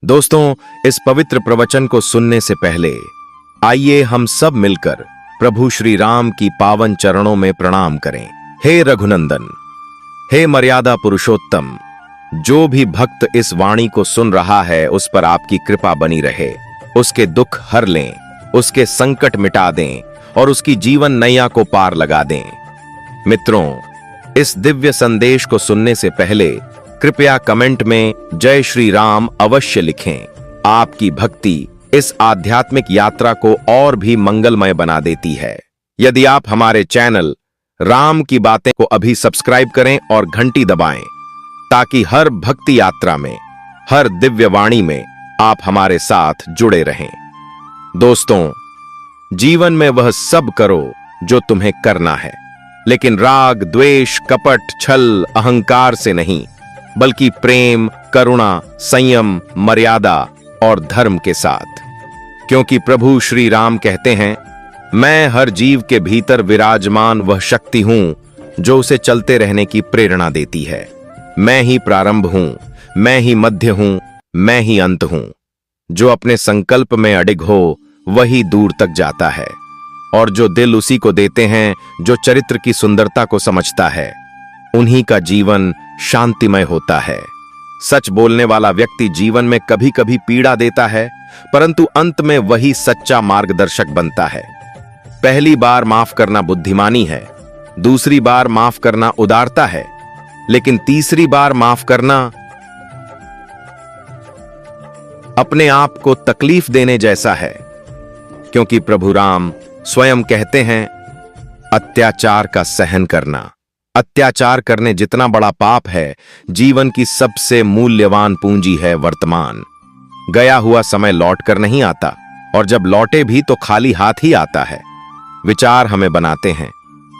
दोस्तों, इस पवित्र प्रवचन को सुनने से पहले आइए हम सब मिलकर प्रभु श्री राम की पावन चरणों में प्रणाम करें। हे रघुनंदन, हे मर्यादा पुरुषोत्तम, जो भी भक्त इस वाणी को सुन रहा है उस पर आपकी कृपा बनी रहे, उसके दुख हर लें, उसके संकट मिटा दें और उसकी जीवन नैया को पार लगा दें। मित्रों, इस दिव्य संदेश को सुनने से पहले कृपया कमेंट में जय श्री राम अवश्य लिखें। आपकी भक्ति इस आध्यात्मिक यात्रा को और भी मंगलमय बना देती है। यदि आप हमारे चैनल राम की बातें को अभी सब्सक्राइब करें और घंटी दबाएं, ताकि हर भक्ति यात्रा में, हर दिव्य वाणी में आप हमारे साथ जुड़े रहें। दोस्तों, जीवन में वह सब करो जो तुम्हें करना है, लेकिन राग, द्वेष, कपट, छल, अहंकार से नहीं, बल्कि प्रेम, करुणा, संयम, मर्यादा और धर्म के साथ। क्योंकि प्रभु श्री राम कहते हैं, मैं हर जीव के भीतर विराजमान वह शक्ति हूं जो उसे चलते रहने की प्रेरणा देती है। मैं ही प्रारंभ हूं, मैं ही मध्य हूं, मैं ही अंत हूं। जो अपने संकल्प में अडिग हो वही दूर तक जाता है, और जो दिल उसी को देते हैं जो चरित्र की सुंदरता को समझता है, उन्हीं का जीवन शांतिमय होता है। सच बोलने वाला व्यक्ति जीवन में कभी कभी पीड़ा देता है, परंतु अंत में वही सच्चा मार्गदर्शक बनता है। पहली बार माफ करना बुद्धिमानी है, दूसरी बार माफ करना उदारता है, लेकिन तीसरी बार माफ करना अपने आप को तकलीफ देने जैसा है। क्योंकि प्रभु राम स्वयं कहते हैं, अत्याचार का सहन करना, अत्याचार करने जितना बड़ा पाप है, जीवन की सबसे मूल्यवान पूंजी है वर्तमान। गया हुआ समय लौट कर नहीं आता, और जब लौटे भी तो खाली हाथ ही आता है। विचार हमें बनाते हैं,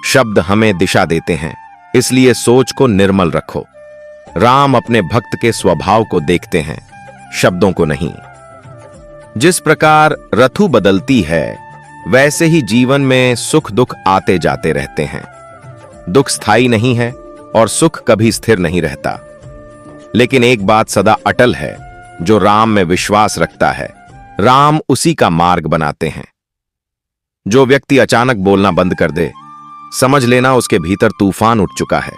शब्द हमें दिशा देते हैं, इसलिए सोच को निर्मल रखो। राम अपने भक्त के स्वभाव को देखते हैं, शब्दों को नहीं। जिस प्रकार ऋतु बदलती है, वैसे ही जीवन में सुख दुख आते जाते रहते हैं। दुख स्थायी नहीं है और सुख कभी स्थिर नहीं रहता, लेकिन एक बात सदा अटल है, जो राम में विश्वास रखता है, राम उसी का मार्ग बनाते हैं। जो व्यक्ति अचानक बोलना बंद कर दे, समझ लेना उसके भीतर तूफान उठ चुका है।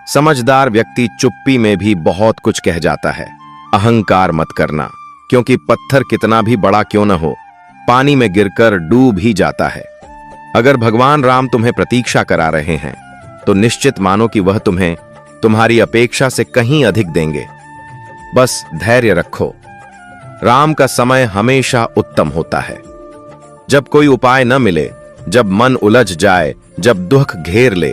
समझदार व्यक्ति चुप्पी में भी बहुत कुछ कह जाता है। अहंकार मत करना, क्योंकि पत्थर कितना भी बड़ा क्यों न हो, पानी में गिरकर डूब ही जाता है। अगर भगवान राम तुम्हें प्रतीक्षा करा रहे हैं, तो निश्चित मानो कि वह तुम्हें तुम्हारी अपेक्षा से कहीं अधिक देंगे। बस धैर्य रखो। राम का समय हमेशा उत्तम होता है। जब कोई उपाय न मिले, जब मन उलझ जाए, जब दुख घेर ले,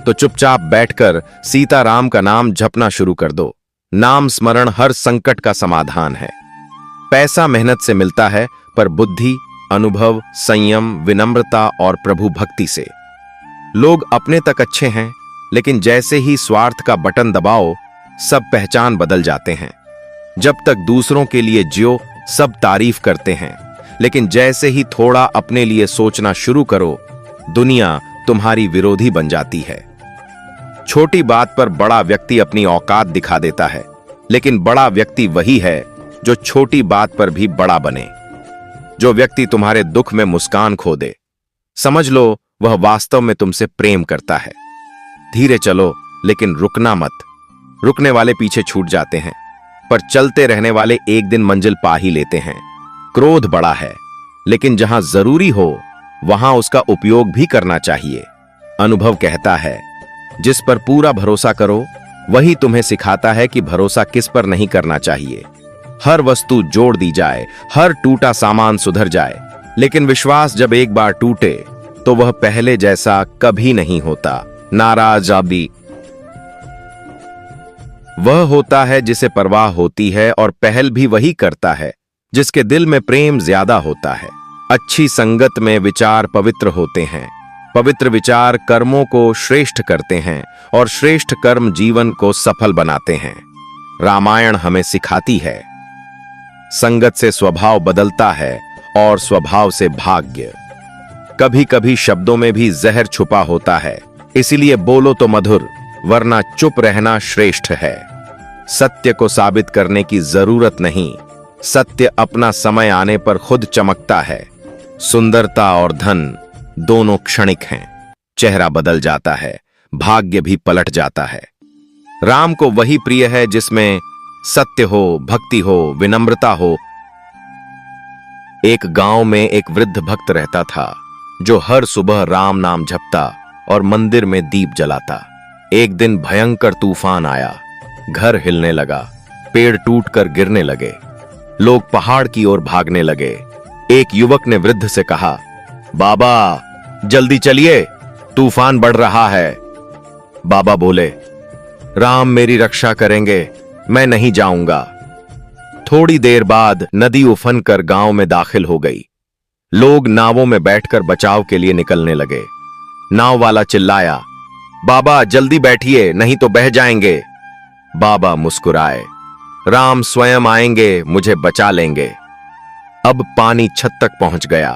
तो चुपचाप बैठकर सीता राम का नाम जपना शुरू कर दो। नाम स्मरण हर संकट का समाधान है। पैसा मेहनत से मिलता है, पर बुद्धि, अनुभव, संयम, विनम्रता और प्रभु भक्ति से। लोग अपने तक अच्छे हैं, लेकिन जैसे ही स्वार्थ का बटन दबाओ, सब पहचान बदल जाते हैं। जब तक दूसरों के लिए जियो, सब तारीफ करते हैं, लेकिन जैसे ही थोड़ा अपने लिए सोचना शुरू करो, दुनिया तुम्हारी विरोधी बन जाती है। छोटी बात पर बड़ा व्यक्ति अपनी औकात दिखा देता है, लेकिन बड़ा व्यक्ति वही है जो छोटी बात पर भी बड़ा बने। जो व्यक्ति तुम्हारे दुख में मुस्कान खो दे, समझ लो वह वास्तव में तुमसे प्रेम करता है। धीरे चलो, लेकिन रुकना मत। रुकने वाले पीछे छूट जाते हैं, पर चलते रहने वाले एक दिन मंजिल पा ही लेते हैं। क्रोध बड़ा है, लेकिन जहां जरूरी हो वहां उसका उपयोग भी करना चाहिए। अनुभव कहता है, जिस पर पूरा भरोसा करो, वही तुम्हें सिखाता है कि भरोसा किस पर नहीं करना चाहिए। हर वस्तु जोड़ दी जाए, हर टूटा सामान सुधर जाए, लेकिन विश्वास जब एक बार टूटे तो वह पहले जैसा कभी नहीं होता। नाराज आदमी वह होता है जिसे परवाह होती है, और पहल भी वही करता है जिसके दिल में प्रेम ज्यादा होता है। अच्छी संगत में विचार पवित्र होते हैं, पवित्र विचार कर्मों को श्रेष्ठ करते हैं, और श्रेष्ठ कर्म जीवन को सफल बनाते हैं। रामायण हमें सिखाती है, संगत से स्वभाव बदलता है और स्वभाव से भाग्य। कभी कभी शब्दों में भी जहर छुपा होता है, इसीलिए बोलो तो मधुर, वरना चुप रहना श्रेष्ठ है। सत्य को साबित करने की जरूरत नहीं, सत्य अपना समय आने पर खुद चमकता है। सुंदरता और धन दोनों क्षणिक हैं। चेहरा बदल जाता है, भाग्य भी पलट जाता है। राम को वही प्रिय है जिसमें सत्य हो, भक्ति हो, विनम्रता हो। एक गांव में एक वृद्ध भक्त रहता था जो हर सुबह राम नाम जपता और मंदिर में दीप जलाता। एक दिन भयंकर तूफान आया, घर हिलने लगा, पेड़ टूटकर गिरने लगे, लोग पहाड़ की ओर भागने लगे। एक युवक ने वृद्ध से कहा, बाबा जल्दी चलिए, तूफान बढ़ रहा है। बाबा बोले, राम मेरी रक्षा करेंगे, मैं नहीं जाऊंगा। थोड़ी देर बाद नदी उफन कर गांव में दाखिल हो गई। लोग नावों में बैठकर बचाव के लिए निकलने लगे। नाव वाला चिल्लाया, बाबा जल्दी बैठिए, नहीं तो बह जाएंगे। बाबा मुस्कुराए, राम स्वयं आएंगे, मुझे बचा लेंगे। अब पानी छत तक पहुंच गया।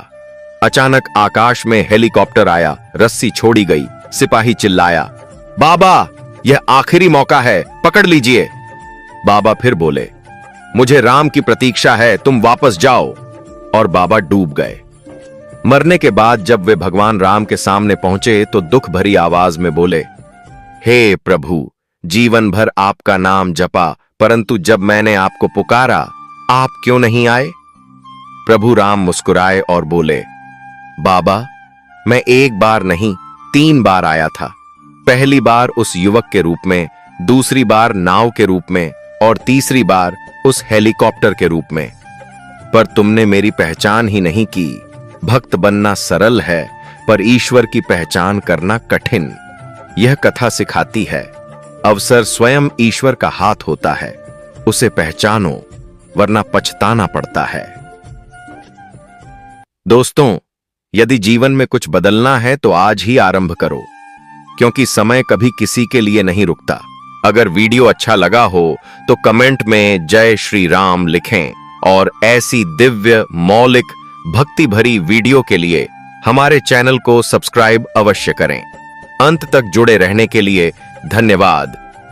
अचानक आकाश में हेलीकॉप्टर आया, रस्सी छोड़ी गई। सिपाही चिल्लाया, बाबा यह आखिरी मौका है, पकड़ लीजिए। बाबा फिर बोले, मुझे राम की प्रतीक्षा है, तुम वापस जाओ। और बाबा डूब गए। मरने के बाद जब वे भगवान राम के सामने पहुंचे तो दुख भरी आवाज में बोले, हे प्रभु, जीवन भर आपका नाम जपा, परंतु जब मैंने आपको पुकारा, आप क्यों नहीं आए? प्रभु राम मुस्कुराए और बोले, बाबा मैं एक बार नहीं 3 बार आया था। पहली बार उस युवक के रूप में, दूसरी बार नाव के रूप में और तीसरी बार उस हेलीकॉप्टर के रूप में। पर तुमने मेरी पहचान ही नहीं की। भक्त बनना सरल है, पर ईश्वर की पहचान करना कठिन। यह कथा सिखाती है, अवसर स्वयं ईश्वर का हाथ होता है, उसे पहचानो वरना पछताना पड़ता है। दोस्तों, यदि जीवन में कुछ बदलना है तो आज ही आरंभ करो, क्योंकि समय कभी किसी के लिए नहीं रुकता। अगर वीडियो अच्छा लगा हो तो कमेंट में जय श्री राम लिखें और ऐसी दिव्य, मौलिक, भक्ति भरी वीडियो के लिए हमारे चैनल को सब्सक्राइब अवश्य करें। अंत तक जुड़े रहने के लिए धन्यवाद।